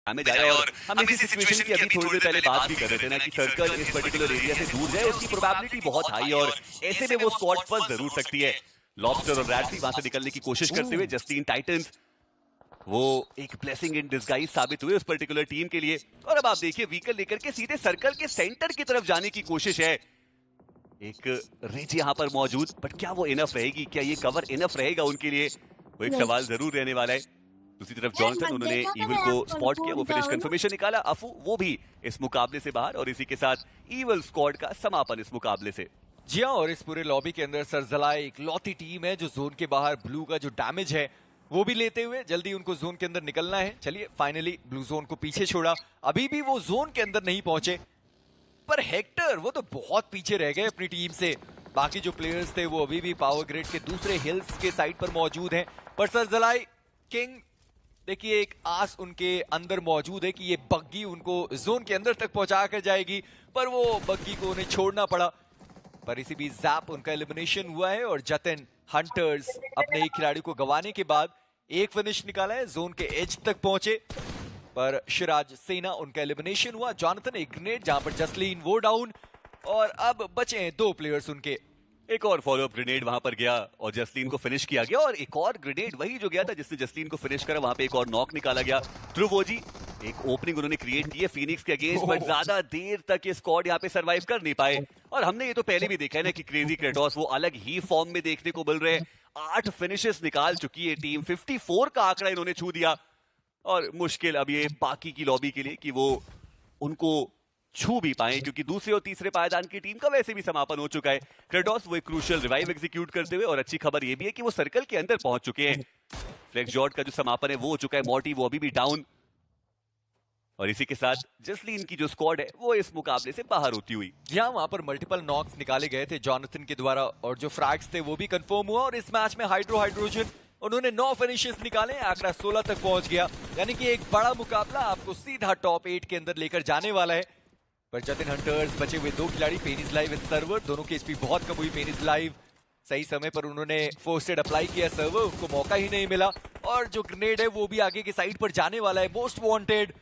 हमें जाए। और हम इसी सिचुएशन की अभी थोड़ी देर पहले बात भी कर रहे थे ना कि सर्कल इस पर्टिकुलर एरिया से दूर जाए उसकी प्रोबेबिलिटी बहुत हाई और ऐसे में वो स्क्वाड फर्स्ट जरूर सकती है। लॉबस्टर और रैडफी वहां से निकलने की कोशिश करते हुए जस्टिन टाइटंस वो एक ब्लेसिंग इन डिस्गाइज साबित हुए उस पर्टिकुलर टीम के लिए। और अब आप देखिए व्हीकल लेकर के सीधे सर्कल के सेंटर की तरफ जाने की कोशिश है। एक रिज यहाँ पर मौजूद, बट क्या वो इनफ रहेगी, क्या ये कवर इनफ रहेगा उनके लिए, वो एक सवाल जरूर रहने वाला है। दूसरी तरफ जॉनथन, उन्होंने ईवल को स्पॉट किया, वो फिनिश कंफर्मेशन निकाला। अफू वो भी इस मुकाबले से बाहर और इसी के साथ ईवल स्क्वाड का समापन इस मुकाबले से। जी हाँ, और इस पूरे लॉबी के अंदर सरजलाई एक लौती टीम है जो जोन के बाहर ब्लू का जो डैमेज है वो भी लेते हुए जल्दी उनको जोन के अंदर निकलना है। चलिए फाइनली ब्लू जोन को पीछे छोड़ा, अभी भी वो जोन के अंदर नहीं पहुंचे, पर हेक्टर वो तो बहुत पीछे रह गए अपनी टीम से। बाकी जो प्लेयर्स थे वो अभी भी पावर ग्रिड के दूसरे हिल्स के साइड पर मौजूद हैं। पर सरजलाई किंग देखिए एक आस उनके अंदर मौजूद है कि ये बग्गी उनको जोन के अंदर तक पहुंचा कर जाएगी, पर वो बग्गी को उन्हें छोड़ना पड़ा। पर इसी बीच जैप उनका एलिमिनेशन हुआ है और जतिन हंटर्स अपने एक खिलाड़ी को गंवाने के बाद एक फिनिश निकाला है, जोन के एज तक पहुंचे। पर शिराज सेना उनका एलिमिनेशन हुआ। जॉनथन एक ग्रेनेड जहां पर जसलीन वो डाउन, और अब बचे हैं 2 प्लेयर्स उनके। एक और फॉलोअप ग्रेनेड वहां पर गया और जसलीन को फिनिश किया गया, और एक और ग्रेनेड वही जो गया था जिसने जसलीन को फिनिश करा, वहां पे एक और नॉक निकाला गया। ध्रुवोजी एक ओपनिंग उन्होंने क्रिएट की है फिनिक्स के अगेंस्ट, बट ज्यादा देर तक ये स्क्वाड यहाँ पे सरवाइव कर नहीं पाए। और हमने ये तो पहले भी देखा है ना कि क्रेजी क्रेटोस वो अलग ही फॉर्म में देखने को मिल रहे हैं। 8 फिनिशेस निकाल चुकी है टीम, 54 का आंकड़ा इन्होंने छू दिया, और मुश्किल अब ये बाकी की लॉबी के लिए कि वो उनको छू भी पाए, क्योंकि दूसरे और तीसरे पायदान की टीम का वैसे भी समापन हो चुका है। क्रेटोस वो एक क्रूशियल रिवाइव एग्जीक्यूट करते हुए, और अच्छी खबर ये भी है कि वो सर्कल के अंदर पहुंच चुके हैं। फ्लेक्स जॉर्ड का जो समापन है वो हो चुका है, मॉर्टी वो अभी भी डाउन, और इसी के साथ जसलीन की जो स्क्वाड है वो इस मुकाबले से बाहर होती हुई। यहाँ वहां पर मल्टीपल नॉक्स निकाले गए थे जॉनथन के द्वारा, और जो फ्रैग्स थे वो भी कंफर्म हुआ, और इस मैच में हाइड्रोजन उन्होंने 9 फिनिशेस निकाले, आंकड़ा 16 तक पहुंच गया। यानी कि एक बड़ा मुकाबला आपको सीधा टॉप 8 के अंदर लेकर जाने वाला है। पर जतिन हंटर्स बचे हुए 2 खिलाड़ी, पेनिस लाइव एंड सर्वर, दोनों की एचपी बहुत कम हुई। पेनिस लाइव सही समय पर उन्होंने फोर्सेड अप्लाई किया, सर्वर उनको मौका ही नहीं मिला, और जो ग्रेनेड है वो भी आगे की साइड पर जाने वाला है। मोस्ट वांटेड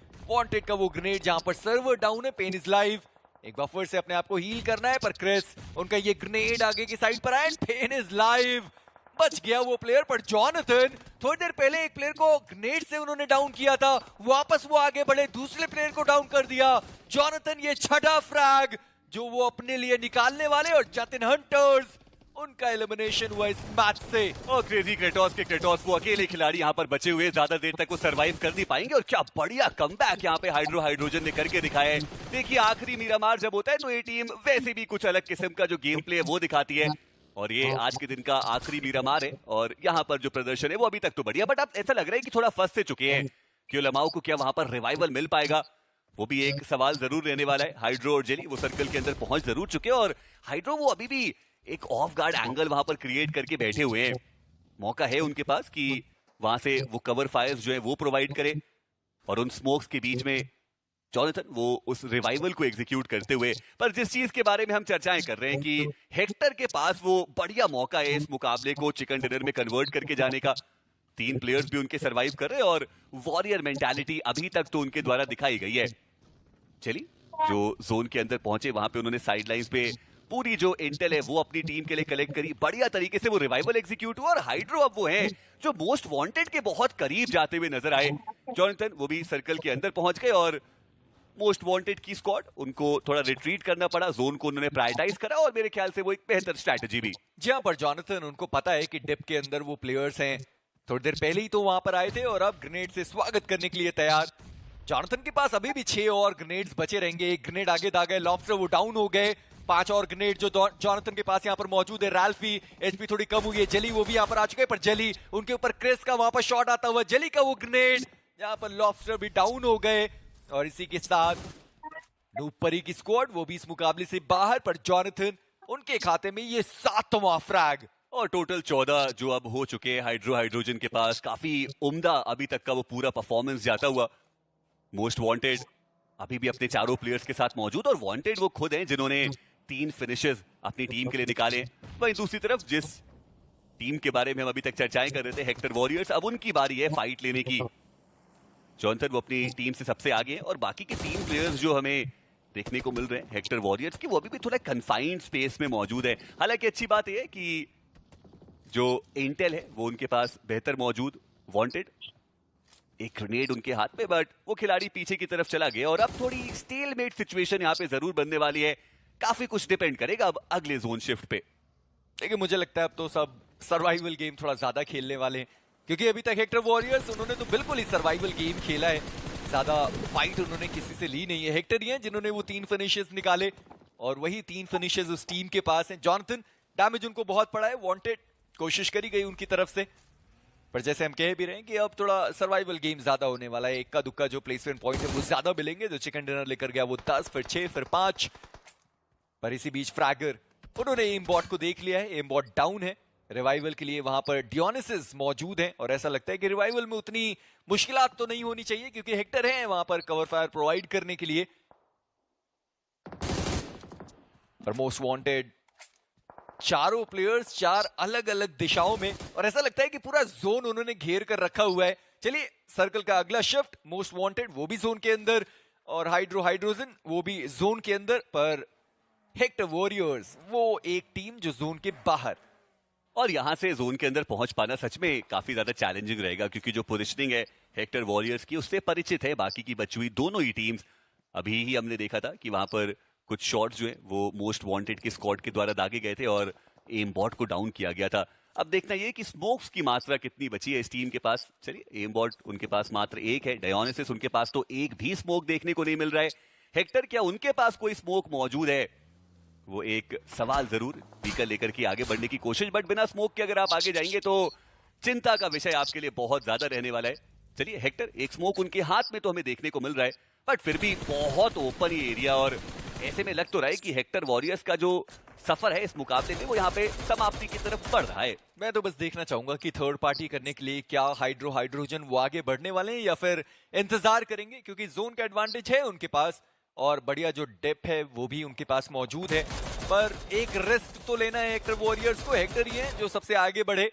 का वो ग्रेनेड जहां पर सर्वर डाउन है। पेनिस लाइव एक बफर से अपने आप को हील करना है, पर क्रिस उनका ये ग्रेनेड आगे की साइड पर आया, पेनिस लाइव बच गया वो प्लेयर। पर जॉनथन थोड़ी देर पहले एक प्लेयर को ग्रेनेड से उन्होंने डाउन किया था, वापस वो आगे बढ़े, दूसरे प्लेयर को डाउन कर दिया। जॉनथन ये 6ठा फ्रैग जो वो अपने लिए निकालने वाले, और जतिन हंटर्स उनका एलिमिनेशन हुआ इस मैच से। और क्रेजी क्रेटोस के क्रेटोस वो अकेले खिलाड़ी यहाँ पर बचे हुए, ज्यादा देर तक वो सरवाइव कर नहीं पाएंगे, और क्या बढ़िया कमबैक यहाँ पे हाइड्रोजन ने करके दिखाया है। देखिए आखिरी मीरामार जब होता है तो ये टीम वैसे भी कुछ अलग किस्म का जो गेम प्ले है वो दिखाती है, और ये आज के दिन का आखिरी मीरामार है, और यहाँ पर जो प्रदर्शन है वो अभी तक तो बढ़िया, बट अब ऐसा लग रहा है कि थोड़ा फंस से चुके हैं कि उलमाओं को क्या वहां पर रिवाइवल मिल पाएगा, वो भी एक सवाल जरूर रहने वाला है। हाइड्रो और जेली वो सर्कल के अंदर पहुंच जरूर चुके हैं, और हाइड्रो वो अभी भी एक ऑफ गार्ड एंगल वहां पर क्रिएट करके बैठे हुए हैं। मौका है उनके पास कि वहां से वो कवर फायर्स जो है वो प्रोवाइड करे, और उन स्मोक्स के बीच में जॉनथन वो उस रिवाइवल को एग्जीक्यूट करते हुए। पर जिस चीज के बारे में हम चर्चाएं कर रहे हैं कि हेक्टर के पास वो बढ़िया मौका है इस मुकाबले को चिकन डिनर में कन्वर्ट करके जाने का। 3 प्लेयर्स भी उनके सरवाइव कर रहे हैं, और वॉरियर मेंटालिटी अभी तक तो उनके द्वारा दिखाई गई है। चलिए जो जोन के अंदर पहुंचे वहां पे उन्होंने साइडलाइंस पे पूरी जो इंटेल है वो अपनी टीम के लिए कलेक्ट करी, बढ़िया तरीके से वो रिवाइवल एग्जीक्यूट हुआ, और हाइड्रो अब वो है जो मोस्ट वांटेड के बहुत करीब जाते हुए नजर आए। जॉनथन वो भी सर्कल के अंदर पहुंच गए, और मोस्ट वांटेड की स्क्वाड उनको थोड़ा रिट्रीट करना पड़ा, जोन को उन्होंने प्रायोरिटाइज करा, और मेरे ख्याल से वो एक बेहतर स्ट्रैटेजी भी। जी हाँ, पर जॉनथन उनको पता है कि डिप के अंदर वो प्लेयर्स हैं, थोड़ी देर पहले ही तो वहां पर आए थे, और अब ग्रेनेड से स्वागत करने के लिए तैयार। जॉनथन के पास अभी भी 6 और ग्रेनेड्स बचे रहेंगे, एक ग्रेनेड आगे दाग गए, लॉबस्टर वो डाउन हो गए, 5 और ग्रेनेड जो जॉनथन के पास यहाँ पर मौजूद है। रैल्फी एचपी थोड़ी कम हुई है, जेली वो भी यहाँ पर आ चुके हैं, पर जेली उनके ऊपर क्रिस का वहां पर शॉट आता हुआ, जेली का वो ग्रेनेड यहाँ पर लॉबस्टर भी डाउन हो गए, और इसी के साथ नूपरी की स्क्वाड वो भी इस मुकाबले से बाहर। पर जॉनथन उनके खाते में ये 7वां फ्रैग, और टोटल 14 जो अब हो चुके हैं हाइड्रोजन के पास। काफी उम्दा अभी तक का वो पूरा परफॉर्मेंस जाता हुआ। मोस्ट वांटेड अभी भी अपने चारों प्लेयर्स के साथ मौजूद, और वांटेड वो खुद हैं जिन्होंने 3 फिनिशेस अपनी टीम के लिए निकाले। वहीं दूसरी तरफ जिस टीम के बारे में हम अभी तक चर्चाएं कर रहे थे, हेक्टर वॉरियर्स, अब उनकी बारी है फाइट लेने की। जॉनसन वो अपनी टीम से सबसे आगे है और बाकी के 3 प्लेयर्स जो हमें देखने को मिल रहे हैं हेक्टर वॉरियर्स की, वो अभी भी थोड़ा कन्फाइंड स्पेस में मौजूद है। हालांकि अच्छी बात यह है कि जो इंटेल है वो उनके पास बेहतर मौजूद, वांटेड एक ग्रेनेड उनके हाथ में, बट वो खिलाड़ी पीछे की तरफ चला गया और अब थोड़ी स्टेलमेट सिचुएशन यहाँ पे जरूर बनने वाली है। काफी कुछ डिपेंड करेगा अब अगले जोन शिफ्ट पे। लेकिन मुझे लगता है अब तो सब सर्वाइवल गेम थोड़ा ज्यादा खेलने वाले हैं, क्योंकि अभी तक हेक्टर वॉरियर्स उन्होंने तो बिल्कुल ही सर्वाइवल गेम खेला है, ज्यादा फाइट उन्होंने किसी से ली नहीं है। हेक्टर ही हैं जिन्होंने वो 3 फिनिशेस निकाले और वही 3 फिनिशेस उस टीम के पास हैं। जॉनथन डैमेज उनको बहुत पड़ा है, वांटेड कोशिश करी गई उनकी तरफ से, पर जैसे हम कह भी रहे हैं कि अब थोड़ा सर्वाइवल गेम ज्यादा होने वाला है। इक्का दुक्का जो प्लेसमेंट पॉइंट है वो ज्यादा मिलेंगे। जो चिकन डिनर लेकर गया वो 10, फिर 6, फिर 5, पर इसी बीच फ्रैगर उन्होंने एम बॉट को देख लिया है। एम बॉट डाउन है, रिवाइवल के लिए वहां पर डियोनिसिस मौजूद है और ऐसा लगता है कि रिवाइवल में उतनी मुश्किलात तो नहीं होनी चाहिए क्योंकि हेक्टर है वहां पर कवर फायर प्रोवाइड करने के लिए। पर मोस्ट वांटेड चारों प्लेयर्स 4 अलग अलग दिशाओं में, और ऐसा लगता है कि पूरा जोन उन्होंने घेर कर रखा हुआ है। चलिए सर्कल का अगला शिफ्ट, मोस्ट वांटेड वो भी जोन के अंदर और हाइड्रोजन वो भी जोन के अंदर, पर हेक्टर वॉरियर्स वो एक टीम जो जोन के बाहर। और यहां से जोन के अंदर पहुंच पाना सच में काफी ज्यादा चैलेंजिंग रहेगा क्योंकि जो पोजीशनिंग है हेक्टर वॉरियर्स की उससे परिचित है बाकी की बची हुई दोनों ही टीम्स। अभी ही हमने देखा था कि वहां पर कुछ शॉट्स जो है वो मोस्ट वांटेड के स्क्वाड के द्वारा दागे गए थे और एम बॉट को डाउन किया गया था। अब देखना ये कि स्मोक्स की मात्रा कितनी बची है इस टीम के पास। चलिए एम बॉट उनके पास मात्र 1 है, डायोनिसिस उनके पास तो एक भी स्मोक देखने को नहीं मिल रहा है। हेक्टर क्या उनके पास कोई स्मोक मौजूद है, वो एक सवाल जरूर बीकर लेकर के आगे बढ़ने की कोशिश, बट बिना स्मोक के अगर आप आगे जाएंगे तो चिंता का विषय आपके लिए बहुत ज्यादा रहने वाला है। चलिए हेक्टर एक स्मोक उनके हाथ में तो हमें देखने को मिल रहा है, बट फिर भी बहुत ओपन ही एरिया और ऐसे में लग तो रहा है कि हेक्टर वॉरियर्स का जो सफर है इस मुकाबले में वो यहाँ पे समाप्ति की तरफ बढ़ रहा है। मैं तो बस देखना चाहूंगा कि थर्ड पार्टी करने के लिए क्या हाइड्रोजन वो आगे बढ़ने वाले हैं या फिर इंतजार करेंगे, क्योंकि जोन का एडवांटेज है उनके पास और बढ़िया जो डेप्थ है वो भी उनके पास मौजूद है। पर एक रिस्क तो लेना है हेक्टर वॉरियर्स को। हेक्टर ही है जो सबसे आगे बढ़े,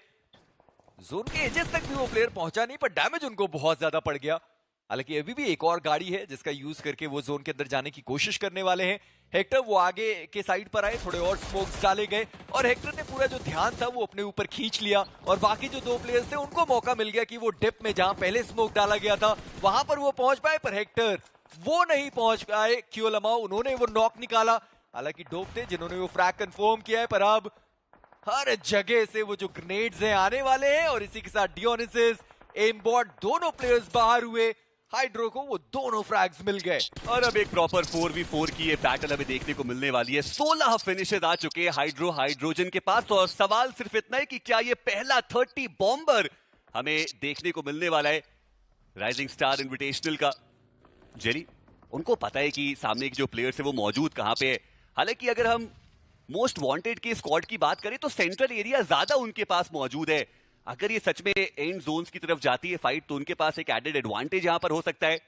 जोन के एजेस तक भी वो प्लेयर पहुंचा नहीं पर डैमेज उनको बहुत ज्यादा पड़ गया। हालांकि अभी भी एक और गाड़ी है जिसका यूज करके वो जोन के अंदर जाने की कोशिश करने वाले हैं। हेक्टर वो आगे के साइड पर आए, थोड़े और स्मोक्स डाले गए और हेक्टर ने पूरा जो ध्यान था वो अपने ऊपर खींच लिया और बाकी जो 2 प्लेयर्स थे उनको मौका मिल गया कि वो डिप में जहां पहले स्मोक डाला गया था वहां पर वो पहुंच पाए, पर हेक्टर वो नहीं पहुंच पाए। क्यों लमाओ उन्होंने वो नॉक निकाला, हालांकि डोप थे जिन्होंने वो फ्रैग कंफर्म किया है, पर अब हर जगह से वो जो ग्रेनेड्स हैं आने वाले हैं और इसी के साथ डियोनिसिस एमबॉट दोनों प्लेयर्स बाहर हुए। हाइड्रो को वो दोनों फ्रैग्स मिल गए और अब एक प्रॉपर 4v4 की ये बैटल हमें देखने को मिलने वाली है। 16 फिनिशेस आ चुके हैं हाइड्रोजन के पास और सवाल सिर्फ इतना है कि क्या ये पहला 30 बॉम्बर हमें देखने को मिलने वाला है राइजिंग स्टार इन्विटेशनल का। जेली उनको पता है कि सामने के जो प्लेयर्स है वो मौजूद कहां पे है। हालांकि अगर हम मोस्ट वांटेड के स्क्वाड की बात करें तो सेंट्रल एरिया ज्यादा उनके पास मौजूद है। अगर ये सच में एंड जोन्स की तरफ जाती है फाइट तो उनके पास एक एडेड एडवांटेज यहां पर हो सकता है।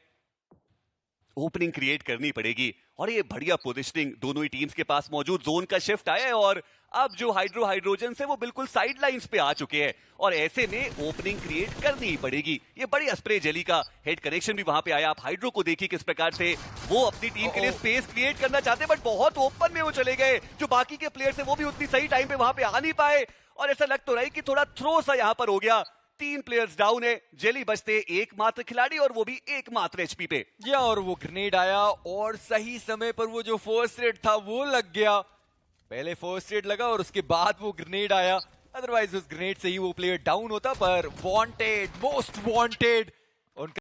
ओपनिंग क्रिएट करनी पड़ेगी और ये बढ़िया पोजीशनिंग दोनों ही टीम्स के पास मौजूद। जोन का शिफ्ट आया है और अब जो हाइड्रोजन से वो बिल्कुल साइड लाइंस पे आ चुके हैं और ऐसे में ओपनिंग क्रिएट करनी ही पड़ेगी। ये बड़ी स्प्रे जेली का हेड कनेक्शन भी वहां पे आया। आप हाइड्रो को देखिए किस प्रकार से वो अपनी टीम के लिए स्पेस क्रिएट करना चाहते हैं, बट बहुत ओपन में वो चले गए। जो बाकी के प्लेयर्स है वो भी उतनी सही टाइम पे वहां पे आ नहीं पाए और ऐसा लग तो रहा है कि थोड़ा थ्रो सा यहां पर हो गया। 3 प्लेयर्स डाउन है, जेली बचते एकमात्र खिलाड़ी और वो भी एकमात्र एचपी पे। या और वो ग्रेनेड आया और सही समय पर वो जो फर्स्ट एड था वो लग गया। पहले फर्स्ट एड लगा और उसके बाद वो ग्रेनेड आया, अदरवाइज उस ग्रेनेड से ही वो प्लेयर डाउन होता। पर वांटेड मोस्ट वांटेड